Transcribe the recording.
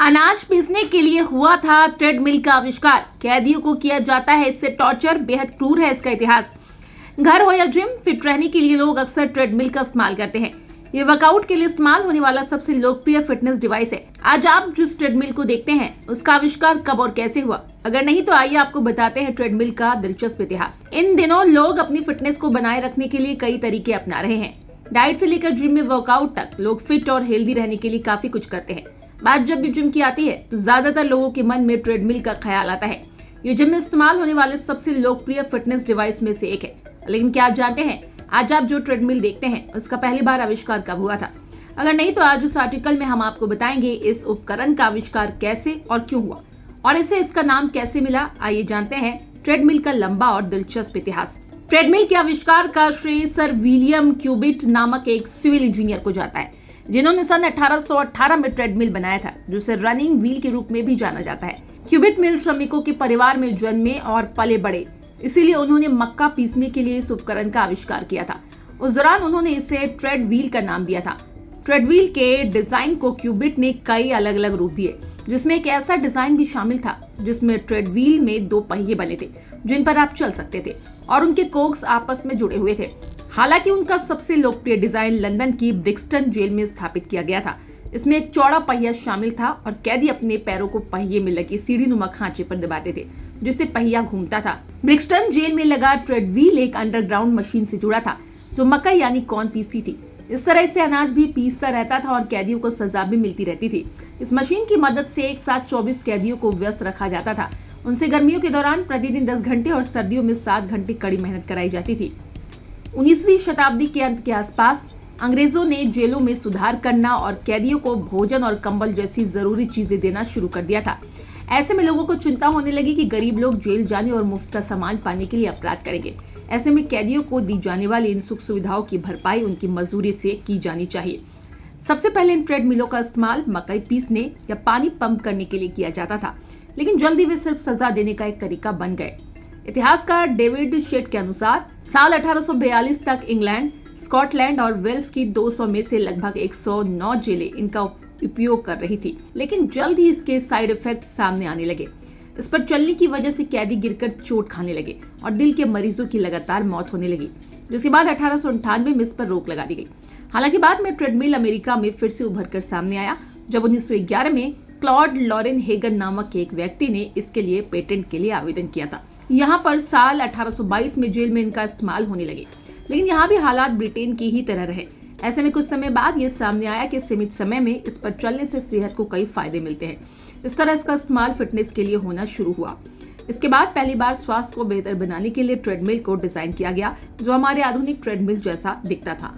अनाज पीसने के लिए हुआ था ट्रेडमिल का आविष्कार। कैदियों को किया जाता है इससे टॉर्चर, बेहद क्रूर है इसका इतिहास। घर हो या जिम, फिट रहने के लिए लोग अक्सर ट्रेडमिल का इस्तेमाल करते हैं। ये वर्कआउट के लिए इस्तेमाल होने वाला सबसे लोकप्रिय फिटनेस डिवाइस है। आज आप जिस ट्रेडमिल को देखते हैं उसका आविष्कार कब और कैसे हुआ, अगर नहीं तो आइए आपको बताते हैं ट्रेडमिल का दिलचस्प इतिहास। इन दिनों लोग अपनी फिटनेस को बनाए रखने के लिए कई तरीके अपना रहे हैं। डाइट से लेकर जिम में वर्कआउट तक लोग फिट और हेल्दी रहने के लिए काफी कुछ करते हैं। बात जब भी जिम की आती है तो ज्यादातर लोगों के मन में ट्रेडमिल का ख्याल आता है। ये जिम में इस्तेमाल होने वाले सबसे लोकप्रिय फिटनेस डिवाइस में से एक है। लेकिन क्या आप जानते हैं आज आप जो ट्रेडमिल देखते हैं उसका पहली बार आविष्कार कब हुआ था? अगर नहीं तो आज उस आर्टिकल में हम आपको बताएंगे इस उपकरण का आविष्कार कैसे और क्यों हुआ और इसे इसका नाम कैसे मिला। आइए जानते हैं ट्रेडमिल का लंबा और दिलचस्प इतिहास। ट्रेडमिल के आविष्कार का श्रेय सर विलियम क्यूबिट नामक एक सिविल इंजीनियर को जाता है, जिन्होंने सन 1818 में ट्रेडमिल बनाया था, जिसे रनिंग व्हील के रूप में भी जाना जाता है। क्यूबिट मिल श्रमिकों के परिवार में जन्मे और पले बड़े, इसीलिए उन्होंने मक्का पीसने के लिए इस उपकरण का आविष्कार किया था। उस दौरान उन्होंने इसे ट्रेड व्हील का नाम दिया था। ट्रेड व्हील के डिजाइन को क्यूबिट ने कई अलग अलग रूप दिए, जिसमें एक ऐसा डिजाइन भी शामिल था जिसमें ट्रेड व्हील में 2 पहिए बने थे जिन पर आप चल सकते थे और उनके कोक्स आपस में जुड़े हुए थे। हालांकि उनका सबसे लोकप्रिय डिजाइन लंदन की ब्रिक्सटन जेल में स्थापित किया गया था। इसमें एक चौड़ा पहिया शामिल था और कैदी अपने पैरों को पहिए में लगे सीढ़ीनुमा खांचे पर दबाते थे, जिससे पहिया घूमता था। ब्रिक्सटन जेल में लगा ट्रेड व्हील एक अंडरग्राउंड मशीन से जुड़ा था जो मकई यानी कॉर्न पीसती थी। इस तरह से अनाज भी पीसता रहता था और कैदियों को सजा भी मिलती रहती थी। इस मशीन की मदद से एक साथ 24 कैदियों को व्यस्त रखा जाता था। उनसे गर्मियों के दौरान प्रतिदिन 10 घंटे और सर्दियों में 7 घंटे कड़ी मेहनत कराई जाती थी। 19वीं शताब्दी के अंत के आसपास अंग्रेजों ने जेलों में सुधार करना और कैदियों को भोजन और कंबल जैसी जरूरी चीजें देना शुरू कर दिया था। ऐसे में लोगों को चिंता होने लगी कि गरीब लोग जेल जाने और मुफ्त का सामान पाने के लिए अपराध करेंगे। ऐसे में कैदियों को दी जाने वाली इन सुख सुविधाओं की भरपाई उनकी मजदूरी से की जानी चाहिए। सबसे पहले इन ट्रेडमिलों का इस्तेमाल मकई पीसने या पानी पंप करने के लिए किया जाता था, लेकिन जल्दी वे सिर्फ सजा देने का एक तरीका बन गए। इतिहासकार डेविड शेट के अनुसार साल 1842 तक इंग्लैंड, स्कॉटलैंड और वेल्स की 200 में से लगभग 109 जेलें इनका उपयोग कर रही थी, लेकिन जल्द ही इसके साइड इफेक्ट सामने आने लगे। इस पर चलने की वजह से कैदी गिरकर चोट खाने लगे और दिल के मरीजों की लगातार मौत होने लगी, जिसके बाद 1898 में इस पर रोक लगा दी गई। हालांकि बाद में ट्रेडमिल अमेरिका में फिर से उभर कर सामने आया, जब 1911 में क्लॉड लॉरेन हेगन नामक एक व्यक्ति ने इसके लिए पेटेंट के लिए आवेदन किया था। यहाँ पर साल 1822 में जेल में इनका इस्तेमाल होने लगे, लेकिन यहाँ भी हालात ब्रिटेन की ही तरह रहे। ऐसे में कुछ समय बाद ये सामने आया कि सीमित समय में इस पर चलने से सेहत को कई फायदे मिलते हैं। इस तरह इसका इस्तेमाल फिटनेस के लिए होना शुरू हुआ। इसके बाद पहली बार स्वास्थ्य को बेहतर बनाने के लिए ट्रेडमिल को डिजाइन किया गया, जो हमारे आधुनिक ट्रेडमिल जैसा दिखता था।